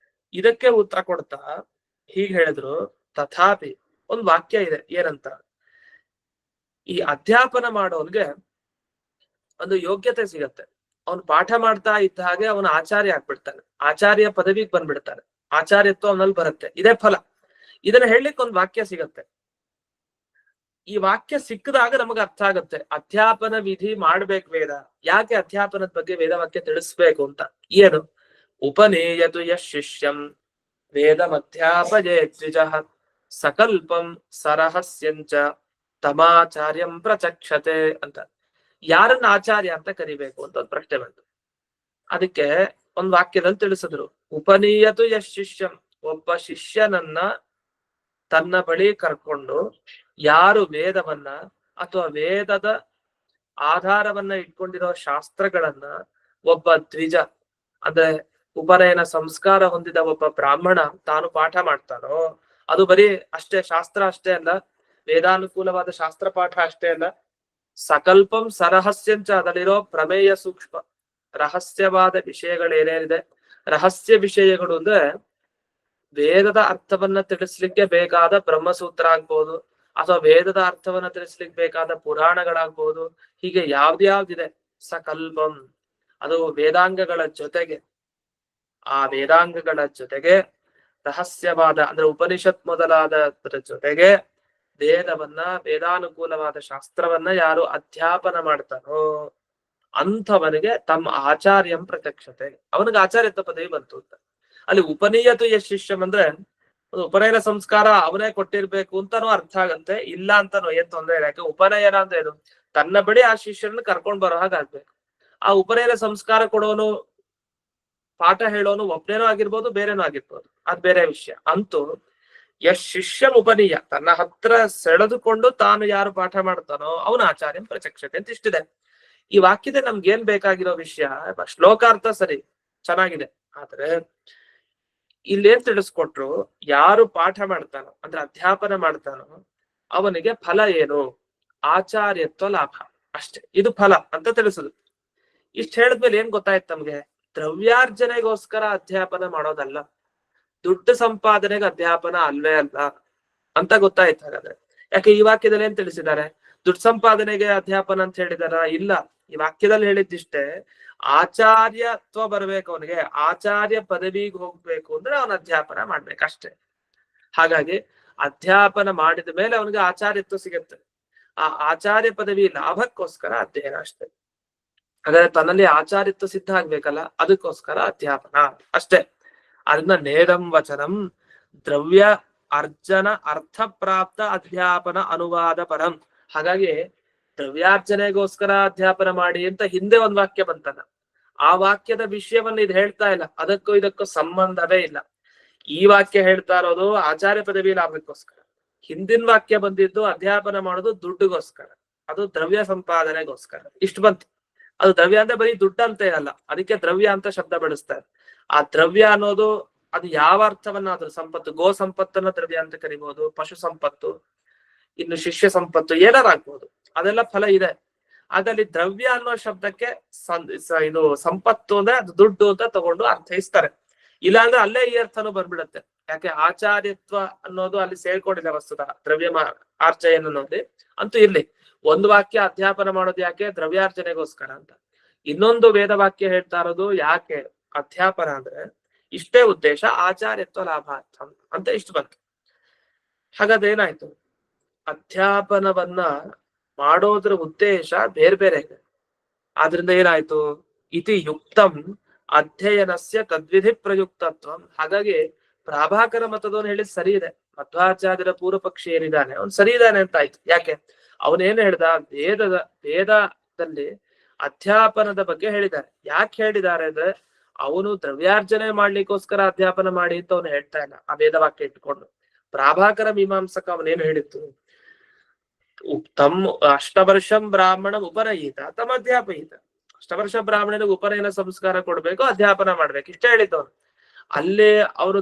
ಇದಕ್ಕೆ ಉತ್ತರ ಕೊಡ್ತಾ ಹೀಗೆ ಹೇಳಿದ್ರು, ತಥಾಪಿ ಒಂದು ವಾಕ್ಯ ಇದೆ, ಏನಂತ? ಈ ಅಧ್ಯಾಪನ ಮಾಡೋನ್ಗೆ ಒಂದು ಯೋಗ್ಯತೆ ಸಿಗತ್ತೆ. ಅವನು ಪಾಠ ಮಾಡ್ತಾ ಇದ್ದ ಹಾಗೆ ಅವನ ಆಚಾರ್ಯ ಆಗ್ಬಿಡ್ತಾನೆ, ಆಚಾರ್ಯ ಪದವಿಗೆ ಬಂದ್ಬಿಡ್ತಾನೆ, ಆಚಾರ್ಯತ್ವ ಅವನಲ್ಲಿ ಬರುತ್ತೆ. ಇದೇ ಫಲ. ಇದನ್ನ ಹೇಳಲಿಕ್ಕೆ ಒಂದು ವಾಕ್ಯ ಸಿಗತ್ತೆ. ಈ ವಾಕ್ಯ ಸಿಕ್ಕಿದಾಗ ನಮಗೆ ಅರ್ಥ ಆಗುತ್ತೆ ಅಧ್ಯಾಪನ ವಿಧಿ ಮಾಡ್ಬೇಕು ವೇದ. ಯಾಕೆ ಅಧ್ಯಾಪನದ ಬಗ್ಗೆ ವೇದವಾಕ್ಯ ತಿಳಿಸ್ಬೇಕು ಅಂತ. ಏನು? ಉಪನೇಯತು ಯಶ್ ಶಿಷ್ಯಂ ವೇದಮಧ್ಯಾಪಯೇತ್ ದ್ವಿಜಃ ಸಕಲ್ಪಂ ಸರಹಸ್ಯಂಚ ತಮಾಚಾರ್ಯಂ ಪ್ರಚಕ್ಷತೆ ಅಂತ. ಯಾರನ್ನ ಆಚಾರ್ಯ ಅಂತ ಕರಿಬೇಕು ಅಂತ ಒಂದು ಪ್ರಶ್ನೆ ಬಂತು. ಅದಕ್ಕೆ ಒಂದ್ ವಾಕ್ಯದಲ್ಲಿ ತಿಳಿಸಿದ್ರು. ಉಪನೀಯತು ಯಶ್ ಶಿಷ್ಯಂ, ಒಬ್ಬ ಶಿಷ್ಯನನ್ನ ತನ್ನ ಬಳಿ ಕರ್ಕೊಂಡು ಯಾರು ವೇದವನ್ನ ಅಥವಾ ವೇದದ ಆಧಾರವನ್ನ ಇಟ್ಕೊಂಡಿರೋ ಶಾಸ್ತ್ರಗಳನ್ನ ಒಬ್ಬ ದ್ವಿಜ ಅಂದ್ರೆ ಉಪನಯನ ಸಂಸ್ಕಾರ ಹೊಂದಿದ ಒಬ್ಬ ಬ್ರಾಹ್ಮಣ ತಾನು ಪಾಠ ಮಾಡ್ತಾನೋ, ಅದು ಬರೀ ಅಷ್ಟೇ ಶಾಸ್ತ್ರ ಅಷ್ಟೇ ಅಲ್ಲ, ವೇದಾನುಕೂಲವಾದ ಶಾಸ್ತ್ರ ಪಾಠ ಅಷ್ಟೇ ಅಲ್ಲ, ಸಕಲ್ಪಂ ಸರಹಸ್ಯಂಚ, ಅದರಲ್ಲಿರೋ ಪ್ರಮೇಯ ಸೂಕ್ಷ್ಮ ರಹಸ್ಯವಾದ ವಿಷಯಗಳೇನೇನಿದೆ, ರಹಸ್ಯ ವಿಷಯಗಳು ಅಂದ್ರೆ ವೇದದ ಅರ್ಥವನ್ನ ತಿಳಿಸ್ಲಿಕ್ಕೆ ಬೇಕಾದ ಬ್ರಹ್ಮಸೂತ್ರ ಆಗ್ಬಹುದು, ಅಥವಾ ವೇದದ ಅರ್ಥವನ್ನ ತಿಳಿಸ್ಲಿಕ್ಕೆ ಬೇಕಾದ ಪುರಾಣಗಳಾಗ್ಬಹುದು, ಹೀಗೆ ಯಾವ್ದ್ಯಾವ್ದಿದೆ ಸಕಲ್ಪಂ, ಅದು ವೇದಾಂಗಗಳ ಜೊತೆಗೆ, ಆ ವೇದಾಂಗಗಳ ಜೊತೆಗೆ ರಹಸ್ಯವಾದ ಅಂದ್ರೆ ಉಪನಿಷತ್ ಮೊದಲಾದದ್ರ ಜೊತೆಗೆ ವೇದವನ್ನ ವೇದಾನುಕೂಲವಾದ ಶಾಸ್ತ್ರವನ್ನ ಯಾರು ಅಧ್ಯಾಪನ ಮಾಡ್ತಾನೋ ಅಂಥವನಿಗೆ ತಮ್ಮ ಆಚಾರ್ಯಂ ಪ್ರತ್ಯಕ್ಷತೆ, ಅವನಿಗೆ ಆಚಾರ್ಯತ್ವ ಪದವಿ ಬಂತು ಅಂತ. ಅಲ್ಲಿ ಉಪನೀಯತು ಯಶ್ ಶಿಷ್ಯಂ ಅಂದ್ರೆ ಉಪನಯನ ಸಂಸ್ಕಾರ ಅವನೇ ಕೊಟ್ಟಿರ್ಬೇಕು ಅಂತಾನು ಅರ್ಥ ಆಗತ್ತೆ, ಇಲ್ಲ ಅಂತಾನು ಏನ್ ತೊಂದರೆ ಇಲ್ಲ. ಯಾಕೆ ಉಪನಯನ ಅಂದ್ರೆ ಏನು, ತನ್ನ ಬಳಿ ಆ ಶಿಷ್ಯರನ್ನ ಕರ್ಕೊಂಡ್ ಬರೋ ಹಾಗಾಗ್ಬೇಕು. ಆ ಉಪನಯನ ಸಂಸ್ಕಾರ ಕೊಡೋನು ಪಾಠ ಹೇಳೋನು ಒಬ್ನೇನೂ ಆಗಿರ್ಬೋದು, ಬೇರೆನೂ ಆಗಿರ್ಬೋದು, ಅದ್ ಬೇರೆ ವಿಷಯ. ಅಂತೂ ಯಶ್ ಶಿಷ್ಯಂ ಉಪನೀಯ, ತನ್ನ ಹತ್ರ ಸೆಳೆದುಕೊಂಡು ತಾನು ಯಾರು ಪಾಠ ಮಾಡ್ತಾನೋ ಅವನ ಆಚಾರ್ಯಂ ಪ್ರಚಕ್ಷತೆ ಅಂತ ಇಷ್ಟಿದೆ. ಈ ವಾಕ್ಯದ ನಮ್ಗೆ ಏನ್ ಬೇಕಾಗಿರೋ ವಿಷಯ, ಶ್ಲೋಕಾರ್ಥ ಸರಿ ಚೆನ್ನಾಗಿದೆ, ಆದ್ರೆ ಇಲ್ಲೇನ್ ತಿಳಿಸ್ಕೊಟ್ರು, ಯಾರು ಪಾಠ ಮಾಡ್ತಾನೋ ಅಂದ್ರೆ ಅಧ್ಯಾಪನ ಮಾಡ್ತಾನೋ ಅವನಿಗೆ ಫಲ ಏನು, ಆಚಾರ್ಯತ್ವ ಲಾಭ ಅಷ್ಟೇ, ಇದು ಫಲ ಅಂತ ತಿಳಿಸುದು. ಇಷ್ಟ ಹೇಳಿದ್ಮೇಲೆ ಏನ್ ಗೊತ್ತಾಯ್ತು ನಮ್ಗೆ, ದ್ರವ್ಯಾರ್ಜನೆಗೋಸ್ಕರ ಅಧ್ಯಾಪನ ಮಾಡೋದಲ್ಲ, ದುಡ್ಡು ಸಂಪಾದನೆಗೆ ಅಧ್ಯಾಪನ ಅಲ್ವೇ ಅಲ್ಲ ಅಂತ ಗೊತ್ತಾಯ್ತು. ಹಾಗಾದ್ರೆ ಯಾಕೆ ಈ ವಾಕ್ಯದಲ್ಲಿ ಏನ್ ತಿಳಿಸಿದ್ದಾರೆ, ದುಡ್ಡು ಸಂಪಾದನೆಗೆ ಅಧ್ಯಾಪನ ಅಂತ ಹೇಳಿದಾರ? ಇಲ್ಲ, ಈ ವಾಕ್ಯದಲ್ಲಿ ಹೇಳಿದ್ದಿಷ್ಟೇ, ಆಚಾರ್ಯತ್ವ ಬರ್ಬೇಕು ಅವನಿಗೆ, ಆಚಾರ್ಯ ಪದವಿಗೆ ಹೋಗ್ಬೇಕು ಅಂದ್ರೆ ಅವನ ಅಧ್ಯಾಪನ ಮಾಡ್ಬೇಕಷ್ಟೇ. ಹಾಗಾಗಿ ಅಧ್ಯಾಪನ ಮಾಡಿದ ಮೇಲೆ ಅವನಿಗೆ ಆಚಾರ್ಯತ್ವ ಸಿಗತ್ತೆ. ಆ ಆಚಾರ್ಯ ಪದವಿ ಲಾಭಕ್ಕೋಸ್ಕರ ಅಧ್ಯಯನ ಅಷ್ಟೇ. ಹಾಗಾದ್ರೆ ತನ್ನಲ್ಲಿ ಆಚಾರ್ಯತ್ವ ಸಿದ್ಧ ಆಗ್ಬೇಕಲ್ಲ, ಅದಕ್ಕೋಸ್ಕರ ಅಧ್ಯಾಪನ ಅಷ್ಟೇ. ಅದನ್ನ ನೇದಂ ವಚನಂ ದ್ರವ್ಯ ಅರ್ಜನ ಅರ್ಥ ಪ್ರಾಪ್ತ ಅಧ್ಯಾಪನ ಅನುವಾದ ಪರಂ. ಹಾಗಾಗಿ ದ್ರವ್ಯಾರ್ಜನೆಗೋಸ್ಕರ ಅಧ್ಯಾಪನ ಮಾಡಿ ಅಂತ ಹಿಂದೆ ಒಂದ್ ವಾಕ್ಯ ಬಂತಲ್ಲ, ಆ ವಾಕ್ಯದ ವಿಷಯವನ್ನ ಇದು ಹೇಳ್ತಾ ಇಲ್ಲ, ಅದಕ್ಕೂ ಇದಕ್ಕೂ ಸಂಬಂಧವೇ ಇಲ್ಲ. ಈ ವಾಕ್ಯ ಹೇಳ್ತಾ ಇರೋದು ಆಚಾರ್ಯ ಪದವಿ ಲಾಭಕ್ಕೋಸ್ಕರ, ಹಿಂದಿನ ವಾಕ್ಯ ಬಂದಿದ್ದು ಅಧ್ಯಾಪನ ಮಾಡೋದು ದುಡ್ಡುಗೋಸ್ಕರ, ಅದು ದ್ರವ್ಯ ಸಂಪಾದನೆಗೋಸ್ಕರ. ಇಷ್ಟು ಬಂತು. ಅದು ದ್ರವ್ಯ ಅಂದ್ರೆ ಬರೀ ದುಡ್ಡು ಅಂತ ಏನಲ್ಲ, ಅದಕ್ಕೆ ದ್ರವ್ಯ ಅಂತ ಶಬ್ದ ಬಳಸ್ತಾರೆ. ಆ ದ್ರವ್ಯ ಅನ್ನೋದು ಅದು ಯಾವ ಅರ್ಥವನ್ನಾದ್ರೂ, ಸಂಪತ್ತು, ಗೋ ಸಂಪತ್ತನ್ನ ದ್ರವ್ಯ ಅಂತ ಕರಿಬಹುದು, ಪಶು ಸಂಪತ್ತು, ಇನ್ನು ಶಿಷ್ಯ ಸಂಪತ್ತು ಏನಾರಾಗ್ಬೋದು, ಅದೆಲ್ಲ ಫಲ ಇದೆ. ಅದಲ್ಲಿ ದ್ರವ್ಯ ಅನ್ನೋ ಶಬ್ದಕ್ಕೆ ಇದು ಸಂಪತ್ತು ಅಂದ್ರೆ ಅದು ದುಡ್ಡು ಅಂತ ತಗೊಂಡು ಅರ್ಥೈಸ್ತಾರೆ. ಇಲ್ಲಾಂದ್ರೆ ಅಲ್ಲೇ ಈ ಅರ್ಥನೂ ಬಂದ್ಬಿಡತ್ತೆ. ಯಾಕೆ ಆಚಾರ್ಯತ್ವ ಅನ್ನೋದು ಅಲ್ಲಿ ಸೇರ್ಕೊಂಡಿದೆ ವಸ್ತುತ ದ್ರವ್ಯ ಆರ್ಜಯನ್ ಅನ್ನೋದು. ಅಂತೂ ಇರ್ಲಿ, ಒಂದು ವಾಕ್ಯ ಅಧ್ಯಾಪನ ಮಾಡೋದು ಯಾಕೆ, ದ್ರವ್ಯಾರ್ಜನೆಗೋಸ್ಕರ ಅಂತ. ಇನ್ನೊಂದು ವೇದ ವಾಕ್ಯ ಹೇಳ್ತಾ ಇರೋದು ಯಾಕೆ ಅಧ್ಯಾಪನ ಅಂದ್ರೆ ಇಷ್ಟೇ ಉದ್ದೇಶ, ಆಚಾರ್ಯತ್ವ ಲಾಭಾರ್ಥ ಅಂತ ಇಷ್ಟು ಬಂತು. ಹಾಗಾದ್ರೆ ಏನಾಯ್ತು, ಅಧ್ಯಾಪನವನ್ನ ಮಾಡೋದ್ರ ಉದ್ದೇಶ ಬೇರೆ ಬೇರೆ ಇದೆ. ಆದ್ರಿಂದ ಏನಾಯ್ತು, ಇತಿ ಯುಕ್ತಂ ಅಧ್ಯಯನಸ್ಯ ತದ್ವಿಧಿ ಪ್ರಯುಕ್ತತ್ವ. ಹಾಗಾಗಿ ಪ್ರಾಭಾಕರ ಮತದವನು ಹೇಳಿದ್ ಸರಿ ಇದೆ, ಮಧ್ವಾಚಾರ್ಯರ ಪೂರ್ವ ಪಕ್ಷಿ ಏನಿದ್ದಾನೆ ಅವ್ನು ಸರಿ ಇದ್ದಾನೆ ಅಂತ ಆಯ್ತು. ಯಾಕೆ, ಅವನೇನು ಹೇಳ್ದ, ವೇದದಲ್ಲಿ ಅಧ್ಯಾಪನದ ಬಗ್ಗೆ ಹೇಳಿದ್ದಾರೆ. ಯಾಕೆ ಹೇಳಿದ್ದಾರೆ ಅಂದ್ರೆ ಅವನು ದ್ರವ್ಯಾರ್ಜನೆ ಮಾಡ್ಲಿಕ್ಕೋಸ್ಕರ ಅಧ್ಯಾಪನ ಮಾಡಿ ಅಂತ ಅವನು ಹೇಳ್ತಾ ಇಲ್ಲ, ಆ ವೇದವಾಕ್ಯ ಇಟ್ಕೊಂಡು. ಪ್ರಾಭಾಕರ ಮೀಮಾಂಸಕ ಅವನೇನು ಹೇಳಿತ್ತು, ತಮ್ಮ ಅಷ್ಟವರ್ಷಂ ಬ್ರಾಹ್ಮಣ ಉಪನಯಿತ ತಮ್ಮ ಅಧ್ಯಾಪಯಿತ, ಅಷ್ಟವರ್ಷ ಬ್ರಾಹ್ಮಣನಿಗೆ ಉಪನಯನ ಸಂಸ್ಕಾರ ಕೊಡ್ಬೇಕು, ಅಧ್ಯಾಪನ ಮಾಡ್ಬೇಕು, ಇಷ್ಟ ಹೇಳಿದ್ದವನು. ಅಲ್ಲೇ ಅವರು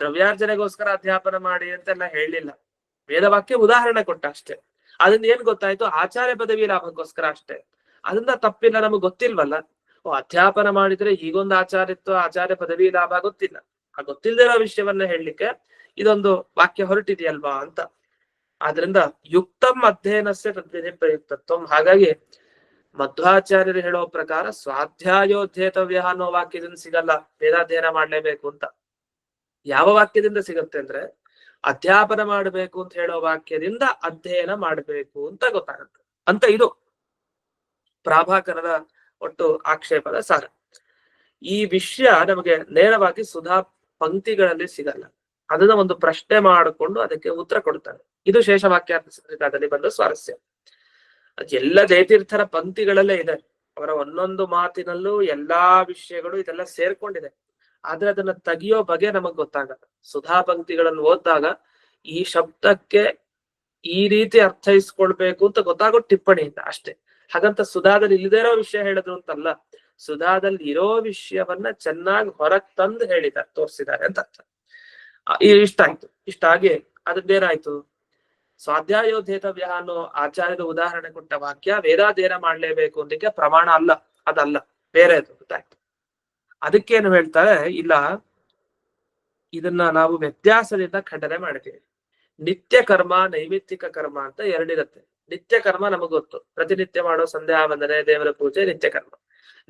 ದ್ರವ್ಯಾರ್ಜನೆಗೋಸ್ಕರ ಅಧ್ಯಾಪನ ಮಾಡಿ ಅಂತೆಲ್ಲ ಹೇಳಿಲ್ಲ, ವೇದವಾಕ್ಯ ಉದಾಹರಣೆ ಕೊಟ್ಟ ಅಷ್ಟೇ. ಅದರಿಂದ ಏನ್ ಗೊತ್ತಾಯ್ತು, ಆಚಾರ್ಯ ಪದವಿ ಲಾಭಕ್ಕೋಸ್ಕರ ಅಷ್ಟೇ. ಅದರಿಂದ ತಪ್ಪಿಲ್ಲ, ನಮಗ್ ಗೊತ್ತಿಲ್ವಲ್ಲ. ಅಧ್ಯಾಪನ ಮಾಡಿದ್ರೆ ಹೀಗೊಂದು ಆಚಾರ್ಯತ್ವ, ಆಚಾರ್ಯ ಪದವಿ ಲಾಭ ಗೊತ್ತಿಲ್ಲ. ಆ ಗೊತ್ತಿಲ್ಲದಿರೋ ವಿಷಯವನ್ನ ಹೇಳಲಿಕ್ಕೆ ಇದೊಂದು ವಾಕ್ಯ ಹೊರಟಿದೆಯಲ್ವಾ ಅಂತ. ಆದ್ರಿಂದ ಯುಕ್ತಂ ಅಧ್ಯಯನಸ್ಯ ತದ್ವಿಧಿ ಪ್ರಯುಕ್ತತ್ವಂ. ಹಾಗಾಗಿ ಮಧ್ವಾಚಾರ್ಯರು ಹೇಳೋ ಪ್ರಕಾರ ಸ್ವಾಧ್ಯಾಯೋಧ್ಯೇತವ್ಯ ಅನ್ನೋ ವಾಕ್ಯದಿಂದ ಸಿಗಲ್ಲ ವೇದಾಧ್ಯಯನ ಮಾಡ್ಲೇಬೇಕು ಅಂತ. ಯಾವ ವಾಕ್ಯದಿಂದ ಸಿಗತ್ತೆ ಅಂದ್ರೆ ಅಧ್ಯಾಪನ ಮಾಡಬೇಕು ಅಂತ ಹೇಳೋ ವಾಕ್ಯದಿಂದ ಅಧ್ಯಯನ ಮಾಡಬೇಕು ಅಂತ ಗೊತ್ತಾಗುತ್ತೆ ಅಂತ ಇದು ಪ್ರಾಭಾಕರದ ಒಟ್ಟು ಆಕ್ಷೇಪದ ಸಾರ. ಈ ವಿಷಯ ನಮಗೆ ನೇರವಾಗಿ ಸುಧಾ ಪಂಕ್ತಿಗಳಲ್ಲಿ ಸಿಗಲ್ಲ. ಅದನ್ನ ಒಂದು ಪ್ರಶ್ನೆ ಮಾಡಿಕೊಂಡು ಅದಕ್ಕೆ ಉತ್ತರ ಕೊಡ್ತಾರೆ. ಇದು ಶೇಷವಾಕ್ಯಾರ್ಥ ಸಂಹಿತಾದಲ್ಲಿ ಬಂದ ಸ್ವಾರಸ್ಯ. ಎಲ್ಲ ಜಯತೀರ್ಥರ ಪಂಕ್ತಿಗಳಲ್ಲೇ ಇದೆ. ಅವರ ಒಂದೊಂದು ಮಾತಿನಲ್ಲೂ ಎಲ್ಲಾ ವಿಷಯಗಳು ಇದೆಲ್ಲ ಸೇರ್ಕೊಂಡಿದೆ. ಆದ್ರೆ ಅದನ್ನ ತೆಗಿಯೋ ಬಗೆ ನಮಗ್ ಗೊತ್ತಾಗಲ್ಲ. ಸುಧಾ ಪಂಕ್ತಿಗಳನ್ನು ಓದಿದಾಗ ಈ ಶಬ್ದಕ್ಕೆ ಈ ರೀತಿ ಅರ್ಥೈಸ್ಕೊಳ್ಬೇಕು ಅಂತ ಗೊತ್ತಾಗೋ ಟಿಪ್ಪಣಿಯಿಂದ ಅಷ್ಟೇ. ಹಾಗಂತ ಸುಧಾದಲ್ಲಿ ಇಲ್ಲದೇ ಇರೋ ವಿಷಯ ಹೇಳಿದ್ರು ಅಂತಲ್ಲ, ಸುಧಾದಲ್ಲಿ ಇರೋ ವಿಷಯವನ್ನ ಚೆನ್ನಾಗಿ ಹೊರಗ್ ತಂದು ಹೇಳಿದ್ದಾರೆ, ತೋರಿಸಿದ್ದಾರೆ ಅಂತ ಅರ್ಥ. ಇಷ್ಟಾಗಿ ಅದೇನಾಯ್ತು, ಸ್ವಾಧ್ಯಾಯೋಧೇತವ್ಯ ಅನ್ನೋ ಆಚಾರ್ಯದ ಉದಾಹರಣೆ ಕೊಟ್ಟ ವಾಕ್ಯ ವೇದಾಧ್ಯಯನ ಮಾಡ್ಲೇಬೇಕು ಅಂದಕ್ಕೆ ಪ್ರಮಾಣ ಅಲ್ಲ, ಅದಲ್ಲ, ಬೇರೆದು ಗೊತ್ತಾಯ್ತು. ಅದಕ್ಕೇನು ಹೇಳ್ತಾರೆ, ಇಲ್ಲ ಇದನ್ನ ನಾವು ವ್ಯತ್ಯಾಸದಿಂದ ಖಂಡನೆ ಮಾಡ್ತೀವಿ. ನಿತ್ಯ ಕರ್ಮ ನೈಮಿತ್ತಿಕ ಕರ್ಮ ಅಂತ ಎರಡಿರುತ್ತೆ. ನಿತ್ಯ ಕರ್ಮ ನಮಗ್ ಗೊತ್ತು, ಪ್ರತಿನಿತ್ಯ ಮಾಡೋ ಸಂಧ್ಯಾ ವಂದನೆ, ದೇವರ ಪೂಜೆ ನಿತ್ಯ ಕರ್ಮ.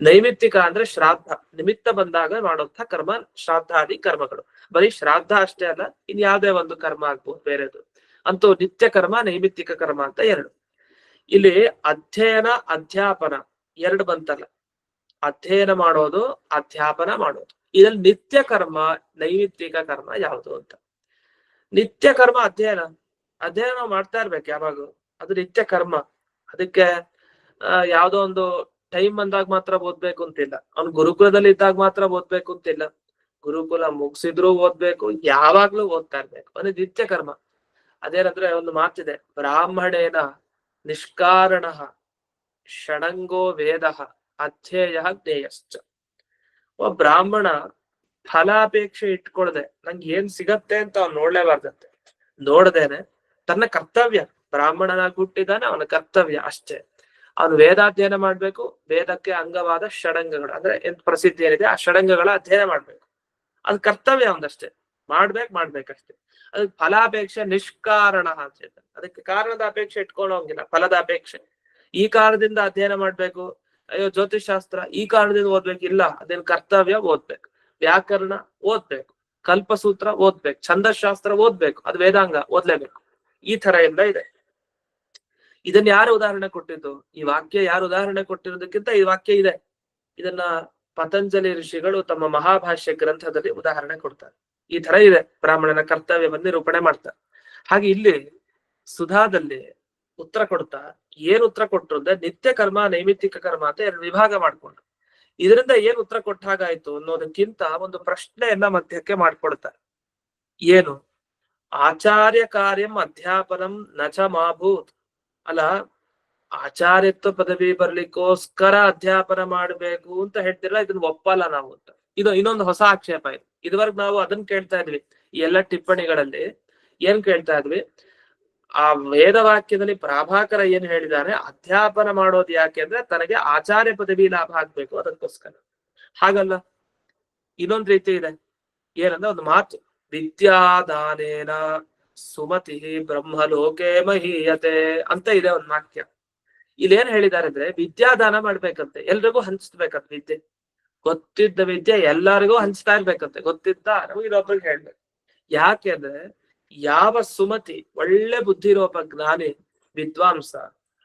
ನೈಮಿತ್ತಿಕ ಅಂದ್ರೆ ಶ್ರಾದ್ದ, ನಿಮಿತ್ತ ಬಂದಾಗ ಮಾಡುವಂತ ಕರ್ಮ, ಶ್ರಾದ್ದಾದಿ ಕರ್ಮಗಳು. ಬರೀ ಶ್ರಾದ್ದ ಅಷ್ಟೇ ಅಲ್ಲ, ಇನ್ ಯಾವ್ದೇ ಒಂದು ಕರ್ಮ ಆಗ್ಬೋದು ಬೇರೆದು. ಅಂತೂ ನಿತ್ಯ ಕರ್ಮ ನೈಮಿತ್ತಿಕ ಕರ್ಮ ಅಂತ ಎರಡು. ಇಲ್ಲಿ ಅಧ್ಯಯನ ಅಧ್ಯಾಪನ ಎರಡು ಬಂತಲ್ಲ, ಅಧ್ಯಯನ ಮಾಡೋದು ಅಧ್ಯಾಪನ ಮಾಡೋದು. ಇದ್ರಲ್ಲಿ ನಿತ್ಯ ಕರ್ಮ ನೈಮಿತ್ತಿಕ ಕರ್ಮ ಯಾವುದು ಅಂತ. ನಿತ್ಯ ಕರ್ಮ ಅಧ್ಯಯನ ಮಾಡ್ತಾ ಇರ್ಬೇಕು ಯಾವಾಗ, ಅದು ನಿತ್ಯ ಕರ್ಮ. ಅದಕ್ಕೆ ಯಾವ್ದೋ ಒಂದು ಟೈಮ್ ಬಂದಾಗ ಮಾತ್ರ ಓದ್ಬೇಕು ಅಂತಿಲ್ಲ, ಅವ್ನು ಗುರುಕುಲದಲ್ಲಿ ಇದ್ದಾಗ ಮಾತ್ರ ಓದ್ಬೇಕು ಅಂತಿಲ್ಲ, ಗುರುಕುಲ ಮುಗಿಸಿದ್ರು ಓದ್ಬೇಕು, ಯಾವಾಗ್ಲೂ ಓದ್ತಾ ಇರ್ಬೇಕು, ಅದು ನಿತ್ಯ ಕರ್ಮ. ಅದೇನಂದ್ರೆ ಒಂದು ಮಾತಿದೆ, ಬ್ರಾಹ್ಮಣೇನ ನಿಷ್ಕಾರಣ ಷಡಂಗೋ ವೇದ ಅಧ್ಯೇಯ ಜ್ಞೇಯಶ್ಚ. ಬ್ರಾಹ್ಮಣ ಫಲಾಪೇಕ್ಷೆ ಇಟ್ಕೊಳ್ದೆ ನಂಗೆ ಏನ್ ಸಿಗತ್ತೆ ಅಂತ ಅವ್ನು ನೋಡ್ಲೇಬಾರ್ದಂತೆ, ನೋಡ್ದೇನೆ ತನ್ನ ಕರ್ತವ್ಯ, ಬ್ರಾಹ್ಮಣನಾಗಿ ಹುಟ್ಟಿದಾನೆ ಅವನ ಕರ್ತವ್ಯ ಅಷ್ಟೇ. ಅವನು ವೇದಾಧ್ಯಯನ ಮಾಡ್ಬೇಕು, ವೇದಕ್ಕೆ ಅಂಗವಾದ ಷಡಂಗಗಳು ಅಂದ್ರೆ ಎಂತ ಪ್ರಸಿದ್ಧಿ ಏನಿದೆ ಆ ಷಡಂಗಗಳ ಅಧ್ಯಯನ ಮಾಡ್ಬೇಕು, ಅದು ಕರ್ತವ್ಯ ಅವನದಷ್ಟೇ, ಮಾಡ್ಬೇಕಷ್ಟೇ. ಅದಕ್ಕೆ ಫಲಾಪೇಕ್ಷೆ ನಿಷ್ಕಾರಣ ಅಂತ ಹೇಳ್ತಾರೆ. ಅದಕ್ಕೆ ಕಾರಣದ ಅಪೇಕ್ಷೆ ಇಟ್ಕೊಳ್ಳೋಂಗಿಲ್ಲ, ಫಲದ ಅಪೇಕ್ಷೆ. ಈ ಕಾರಣದಿಂದ ಅಧ್ಯಯನ ಮಾಡ್ಬೇಕು, ಅಯ್ಯೋ ಜ್ಯೋತಿಷಾಸ್ತ್ರ ಈ ಕಾರಣದಿಂದ ಓದ್ಬೇಕು, ಇಲ್ಲ, ಅದೇನು ಕರ್ತವ್ಯ, ಓದ್ಬೇಕು. ವ್ಯಾಕರಣ ಓದ್ಬೇಕು, ಕಲ್ಪಸೂತ್ರ ಓದ್ಬೇಕು, ಛಂದಶಾಸ್ತ್ರ ಓದ್ಬೇಕು, ಅದು ವೇದಾಂಗ ಓದ್ಲೇಬೇಕು. ಈ ತರ ಎಲ್ಲ ಇದೆ. ಇದನ್ನ ಯಾರು ಉದಾಹರಣೆ ಕೊಟ್ಟಿದ್ದು? ಈ ವಾಕ್ಯ ಯಾರು ಉದಾಹರಣೆ ಕೊಟ್ಟಿರೋದಕ್ಕಿಂತ ಈ ವಾಕ್ಯ ಇದೆ. ಇದನ್ನ ಪತಂಜಲಿ ಋಷಿಗಳು ತಮ್ಮ ಮಹಾಭಾಷ್ಯ ಗ್ರಂಥದಲ್ಲಿ ಉದಾಹರಣೆ ಕೊಡ್ತಾರೆ. ಈ ತರ ಇದೆ, ಬ್ರಾಹ್ಮಣನ ಕರ್ತವ್ಯವನ್ನು ನಿರೂಪಣೆ ಮಾಡ್ತಾರೆ. ಹಾಗೆ ಇಲ್ಲಿ ಸುಧಾದಲ್ಲಿ ಉತ್ತರ ಕೊಡ್ತಾ ಏನ್ ಉತ್ತರ ಕೊಟ್ರು ಅಂದ್ರೆ ನಿತ್ಯ ಕರ್ಮ ನೈಮಿತ್ತಿಕ ಕರ್ಮ ಅಂತ ಎರಡು ವಿಭಾಗ ಮಾಡ್ಕೊಂಡು, ಇದರಿಂದ ಏನ್ ಉತ್ತರ ಕೊಟ್ಟ ಹಾಗಾಯ್ತು ಅನ್ನೋದಕ್ಕಿಂತ ಒಂದು ಪ್ರಶ್ನೆಯನ್ನ ಮಧ್ಯಕ್ಕೆ ಮಾಡ್ಕೊಡ್ತಾರೆ. ಏನು? ಆಚಾರ್ಯ ಕಾರ್ಯಂ ಅಧ್ಯಾಪನಂ ನಚ ಮಾಭೂತ್. ಅಲ್ಲ, ಆಚಾರ್ಯತ್ವ ಪದವಿ ಬರ್ಲಿಕ್ಕೋಸ್ಕರ ಅಧ್ಯಾಪನ ಮಾಡ್ಬೇಕು ಅಂತ ಹೇಳ್ತಿರಲ್ಲ, ಇದನ್ನ ಒಪ್ಪಲ್ಲ ನಾವು ಅಂತ. ಇದು ಇನ್ನೊಂದು ಹೊಸ ಆಕ್ಷೇಪ ಇದು. ಇದುವರೆಗೂ ನಾವು ಅದನ್ನ ಕೇಳ್ತಾ ಇದ್ವಿ, ಈ ಎಲ್ಲ ಟಿಪ್ಪಣಿಗಳಲ್ಲಿ ಏನ್ ಕೇಳ್ತಾ ಇದ್ವಿ, ಆ ವೇದವಾಕ್ಯದಲ್ಲಿ ಪ್ರಾಭಾಕರ ಏನ್ ಹೇಳಿದಾನೆ, ಅಧ್ಯಾಪನ ಮಾಡೋದು ಯಾಕೆ ಅಂದ್ರೆ ತನಗೆ ಆಚಾರ್ಯ ಪದವಿ ಲಾಭ ಆಗ್ಬೇಕು, ಅದಕ್ಕೋಸ್ಕರ. ಹಾಗಲ್ಲ, ಇನ್ನೊಂದ್ ರೀತಿ ಇದೆ. ಏನಂದ್ರೆ ಒಂದು ಮಾತು, ವಿದ್ಯಾದಾನೇನ ಸುಮತಿ ಬ್ರಹ್ಮಲೋಕೆ ಮಹೀಯತೆ ಅಂತ ಇದೆ ಒಂದ್ ವಾಕ್ಯ. ಇಲ್ಲೇನ್ ಹೇಳಿದ್ದಾರೆ ಅಂದ್ರೆ ವಿದ್ಯಾದಾನ ಮಾಡ್ಬೇಕಂತೆ, ಎಲ್ರಿಗೂ ಹಂಚ್ಬೇಕಂತ ವಿದ್ಯೆ. ಗೊತ್ತಿದ್ದ ವಿದ್ಯೆ ಎಲ್ಲರಿಗೂ ಹಂಚ್ತಾ ಇರ್ಬೇಕಂತೆ, ಗೊತ್ತಿದ್ದ ಇನ್ನೊಬ್ರಿಗೆ ಹೇಳ್ಬೇಕು. ಯಾಕೆ ಅಂದ್ರೆ ಯಾವ ಸುಮತಿ, ಒಳ್ಳೆ ಬುದ್ಧಿ ಇರೋ ಒಬ್ಬ ಜ್ಞಾನಿ ವಿದ್ವಾಂಸ,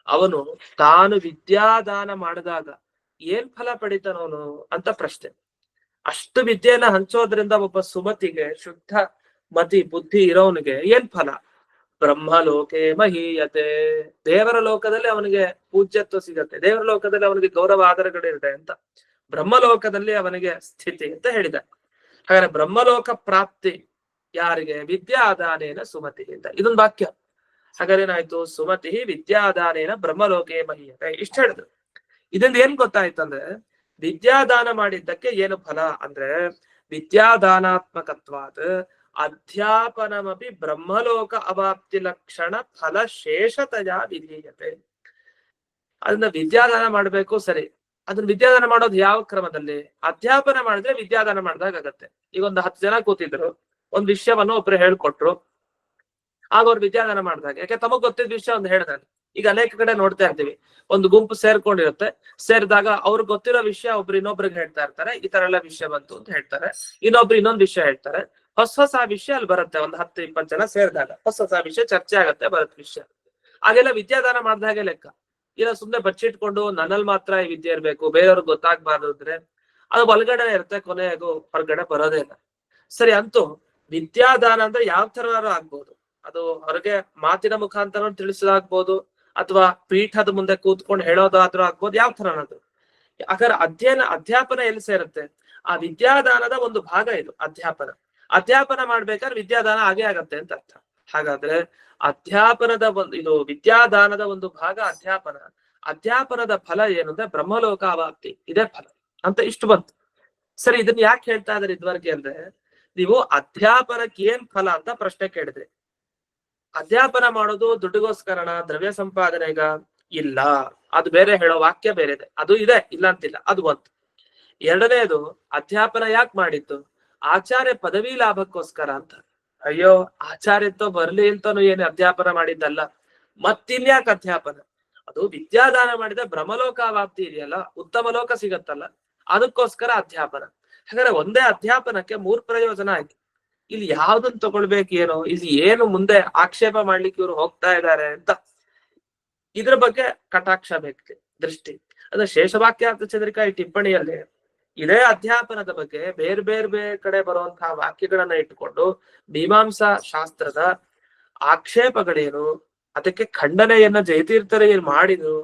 ಅವನು ತಾನು ವಿದ್ಯಾದಾನ ಮಾಡಿದಾಗ ಏನ್ ಫಲ ಪಡಿತಾನವನು ಅಂತ ಪ್ರಶ್ನೆ. ಅಷ್ಟು ವಿದ್ಯೆಯನ್ನ ಹಂಚೋದ್ರಿಂದ ಒಬ್ಬ ಸುಮತಿಗೆ, ಶುದ್ಧ ಮತಿ ಬುದ್ಧಿ ಇರೋವನಿಗೆ ಏನ್ ಫಲ? ಬ್ರಹ್ಮಲೋಕೆ ಮಹೀಯತೆ, ದೇವರ ಲೋಕದಲ್ಲಿ ಅವನಿಗೆ ಪೂಜ್ಯತ್ವ ಸಿಗತ್ತೆ, ದೇವರ ಲೋಕದಲ್ಲಿ ಅವನಿಗೆ ಗೌರವ ಆದರಗಳಿರುತ್ತೆ ಅಂತ. ಬ್ರಹ್ಮಲೋಕದಲ್ಲಿ ಅವನಿಗೆ ಸ್ಥಿತಿ ಅಂತ ಹೇಳಿದ. ಹಾಗಾದ್ರೆ ಬ್ರಹ್ಮಲೋಕ ಪ್ರಾಪ್ತಿ ಯಾರಿಗೆ? ವಿದ್ಯಾದಾನೇನ ಸುಮತಿ ಅಂತ ಇದೊಂದು ವಾಕ್ಯ. ಹಾಗಾದ್ರೆ ಏನಾಯ್ತು? ಸುಮತಿ ವಿದ್ಯಾದಾನೇನ ಬ್ರಹ್ಮಲೋಕೆ ಮಹೀಯತೆ ಇಷ್ಟ ಹೇಳಿದ್ರು. ಇದರಿಂದ ಏನ್ ಗೊತ್ತಾಯ್ತಂದ್ರೆ ವಿದ್ಯಾದಾನ ಮಾಡಿದ್ದಕ್ಕೆ ಏನು ಫಲ ಅಂದ್ರೆ ವಿದ್ಯಾದಾನಾತ್ಮಕತ್ವಾತ್ ಅಧ್ಯಾಪನಮಪಿ ಬ್ರಹ್ಮಲೋಕ ಅವಾಪ್ತಿ ಲಕ್ಷಣ ಫಲ ಶೇಷತಯ ವಿಧೀಯತೆ. ಅದನ್ನ ವಿದ್ಯಾದಾನ ಮಾಡ್ಬೇಕು, ಸರಿ. ಅದನ್ನ ವಿದ್ಯಾದಾನ ಮಾಡೋದು ಯಾವ ಕ್ರಮದಲ್ಲಿ? ಅಧ್ಯಾಪನ ಮಾಡಿದ್ರೆ ವಿದ್ಯಾದಾನ ಮಾಡಿದಾಗ ಆಗತ್ತೆ. ಈಗ ಒಂದು 10 ಜನ ಕೂತಿದ್ರು, ಒಂದ್ ವಿಷಯವನ್ನು ಒಬ್ರು ಹೇಳ್ಕೊಟ್ರು, ಆಗ ಅವ್ರು ವಿದ್ಯಾದಾನ ಮಾಡಿದಾಗ, ಯಾಕೆ ತಮಗ್ ಗೊತ್ತಿದ್ದ ವಿಷಯ ಒಂದು ಹೇಳ್ತಾರೆ. ಈಗ ಅನೇಕ ಕಡೆ ನೋಡ್ತಾ ಇರ್ತೀವಿ, ಒಂದು ಗುಂಪು ಸೇರ್ಕೊಂಡಿರುತ್ತೆ, ಸೇರಿದಾಗ ಅವ್ರಿಗೆ ಗೊತ್ತಿರೋ ವಿಷಯ ಒಬ್ರು ಇನ್ನೊಬ್ರಿಗೆ ಹೇಳ್ತಾ ಇರ್ತಾರೆ, ಈ ತರ ಎಲ್ಲ ವಿಷಯ ಬಂತು ಅಂತ ಹೇಳ್ತಾರೆ, ಇನ್ನೊಬ್ರು ಇನ್ನೊಂದು ವಿಷಯ ಹೇಳ್ತಾರೆ, ಹೊಸ ವಿಷಯ ಅಲ್ಲಿ ಬರುತ್ತೆ. ಒಂದು 10-20 ಜನ ಸೇರಿದಾಗ ಹೊಸ ವಿಷಯ ಚರ್ಚೆ ಆಗತ್ತೆ, ಬರುತ್ತೆ ವಿಷಯ. ಹಾಗೆಲ್ಲ ವಿದ್ಯಾದಾನ ಮಾಡಿದಾಗೆ ಲೆಕ್ಕ. ಇಲ್ಲ ಸುಮ್ನೆ ಬಚ್ಚಿಟ್ಕೊಂಡು ನನ್ನಲ್ಲಿ ಮಾತ್ರ ಈ ವಿದ್ಯೆ ಇರ್ಬೇಕು, ಬೇರೆಯವ್ರಿಗೆ ಗೊತ್ತಾಗ್ಬಾರ್ದು ಅಂದ್ರೆ ಅದು ಒಳಗಡೆ ಇರುತ್ತೆ, ಕೊನೆಗೂ ಹೊರಗಡೆ ಬರೋದೇ ಇಲ್ಲ. ಸರಿ, ಅಂತೂ ವಿದ್ಯಾದಾನ ಅಂದ್ರೆ ಯಾವ ತರನಾರು ಆಗ್ಬೋದು. ಅದು ಹೊರಗೆ ಮಾತಿನ ಮುಖಾಂತರ ತಿಳಿಸೋದಾಗ್ಬೋದು, ಅಥವಾ ಪೀಠದ ಮುಂದೆ ಕೂತ್ಕೊಂಡು ಹೇಳೋದಾದ್ರೂ ಆಗ್ಬೋದು, ಯಾವ ತರನಾದ್ರು. ಹಾಗಾದ್ರೆ ಅಧ್ಯಾಪನ ಎಲ್ಲಿ ಸೇರುತ್ತೆ? ಆ ವಿದ್ಯಾದಾನದ ಒಂದು ಭಾಗ ಇದು ಅಧ್ಯಾಪನ. ಅಧ್ಯಾಪನ ಮಾಡ್ಬೇಕಾದ್ರೆ ವಿದ್ಯಾದಾನ ಆಗೇ ಆಗತ್ತೆ ಅಂತ ಅರ್ಥ. ಹಾಗಾದ್ರೆ ಅಧ್ಯಾಪನದ ಇದು ವಿದ್ಯಾದಾನದ ಒಂದು ಭಾಗ ಅಧ್ಯಾಪನ. ಅಧ್ಯಾಪನದ ಫಲ ಏನು ಅಂದ್ರೆ ಬ್ರಹ್ಮಲೋಕ ಅವಾಪ್ತಿ, ಇದೇ ಫಲ ಅಂತ ಇಷ್ಟು ಬಂತು. ಸರಿ, ಇದನ್ನ ಯಾಕೆ ಹೇಳ್ತಾ ಇದಾರೆ ಇದುವರೆಗೆ ಅಂದ್ರೆ, ನೀವು ಅಧ್ಯಾಪನಕ್ಕೆ ಏನ್ ಫಲ ಅಂತ ಪ್ರಶ್ನೆ ಕೇಳಿದ್ರಿ. ಅಧ್ಯಾಪನ ಮಾಡೋದು ದುಡ್ಡಿಗೋಸ್ಕರಣ, ದ್ರವ್ಯ ಸಂಪಾದನೆಗ? ಇಲ್ಲ, ಅದು ಬೇರೆ, ಹೇಳೋ ವಾಕ್ಯ ಬೇರೆ ಇದೆ. ಅದು ಇದೆ, ಇಲ್ಲ ಅಂತಿಲ್ಲ, ಅದು ಒಂದು. ಎರಡನೇದು, ಅಧ್ಯಾಪನ ಯಾಕೆ ಮಾಡಿದ್ದು? ಆಚಾರ್ಯ ಪದವಿ ಲಾಭಕ್ಕೋಸ್ಕರ ಅಂತ. ಅಯ್ಯೋ, ಆಚಾರ್ಯತ್ವ ಬರ್ಲಿ ಅಂತಾನು ಏನು ಅಧ್ಯಾಪನ ಮಾಡಿದ್ದಲ್ಲ. ಮತ್ತಿನ್ಯಾಕೆ ಅಧ್ಯಾಪನ? ಅದು ವಿದ್ಯಾದಾನ ಮಾಡಿದ ಬ್ರಹ್ಮಲೋಕಾವಾಪ್ತಿ ಇದೆಯಲ್ಲ, ಉತ್ತಮ ಲೋಕ ಸಿಗತ್ತಲ್ಲ, ಅದಕ್ಕೋಸ್ಕರ ಅಧ್ಯಾಪನ. ಹಾಗಾದ್ರೆ ಒಂದೇ ಅಧ್ಯಾಪನಕ್ಕೆ 3 ಪ್ರಯೋಜನ ಆಯ್ತು. ಇಲ್ಲಿ ಯಾವ್ದನ್ ತಗೊಳ್ಬೇಕೇನೋ, ಇಲ್ಲಿ ಏನು ಮುಂದೆ ಆಕ್ಷೇಪ ಮಾಡ್ಲಿಕ್ಕೆ ಇವ್ರು ಹೋಗ್ತಾ ಇದ್ದಾರೆ ಅಂತ ಇದ್ರ ಬಗ್ಗೆ ಕಟಾಕ್ಷ ಬೇಕು, ದೃಷ್ಟಿ. ಅದ ಶೇಷವಾಕ್ಯಾರ್ಥ ಚಂದ್ರಿಕಾ ಈ ಟಿಪ್ಪಣಿಯಲ್ಲಿ ಇದೇ ಅಧ್ಯಾಪನದ ಬಗ್ಗೆ ಬೇರೆ ಬೇರೆ ಕಡೆ ಬರುವಂತಹ ವಾಕ್ಯಗಳನ್ನ ಇಟ್ಟುಕೊಂಡು ಮೀಮಾಂಸಾ ಶಾಸ್ತ್ರದ ಆಕ್ಷೇಪಗಳೇನು, ಅದಕ್ಕೆ ಖಂಡನೆಯನ್ನ ಜಯತೀರ್ಥರು ಏನ್ ಮಾಡಿದ್ರು,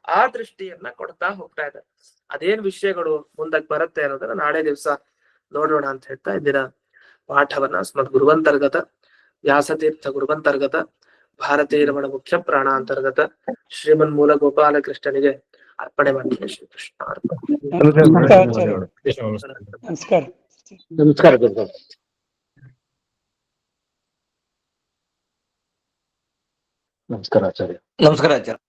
ಆ ದೃಷ್ಟಿಯನ್ನ ಕೊಡ್ತಾ ಹೋಗ್ತಾ ಇದ್ದಾರೆ. ಅದೇನ್ ವಿಷಯಗಳು ಮುಂದಕ್ಕೆ ಬರುತ್ತೆ ಅನ್ನೋದನ್ನ ನಾಳೆ ದಿವಸ ನೋಡೋಣ ಅಂತ ಹೇಳ್ತಾ ಇದ್ದೀರ ಪಾಠವನ್ನ ಸ್ಮತ್ ಗುರುವಂತರ್ಗತ ವ್ಯಾಸತೀರ್ಥ ಗುರುವಂತರ್ಗತ ಭಾರತೀಯ ರಮಣ ಮುಖ್ಯ ಪ್ರಾಣ ಅಂತರ್ಗತ ಶ್ರೀಮನ್ ಮೂಲ ಗೋಪಾಲಕೃಷ್ಣನಿಗೆ ಅರ್ಪಣೆ ಮಾಡ್ತೀನಿ. ಶ್ರೀಕೃಷ್ಣ ನಮಸ್ಕಾರ. ನಮಸ್ಕಾರ. ನಮಸ್ಕಾರ ಆಚಾರ್ಯ. ನಮಸ್ಕಾರ ಆಚಾರ್ಯ.